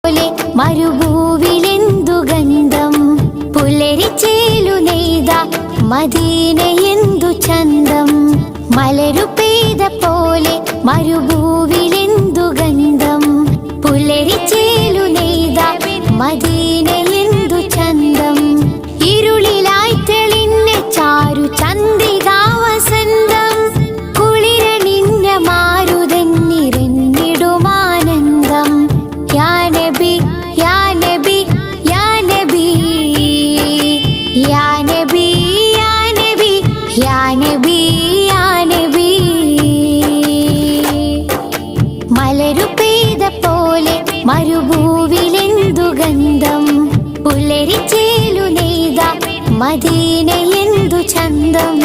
പോലെ മരുഭൂവിലെന്തു ഗന്ധം. പുലരിച്ചേലു നെയ്ത മദീനയെന്തു ചന്തം. മലരു പെയ്ത പോലെ മരുഭൂവിലെന്തു ഗന്ധം. പുലരിച്ചേലു നെയ്ത മദീനയെന്തു ചന്തം. ഇരുളിലായി തെളിഞ്ഞ ചാരു ചന്ദ്രികാ വസന്തം. കുളിരണിഞ്ഞ മാരുതന്നിരഞ്ഞിടുമാനന്ദം. യാ നബി യാ നബി യാ നബി യാ നബി യാ നബി യാ നബി യാ നബി. മലരു പെയ്ത പോലെ മരുഭൂവിലെന്തു ഗന്ധം. പുലരിച്ചേലു നെയ്ത മദീനയെന്തു ചന്തം.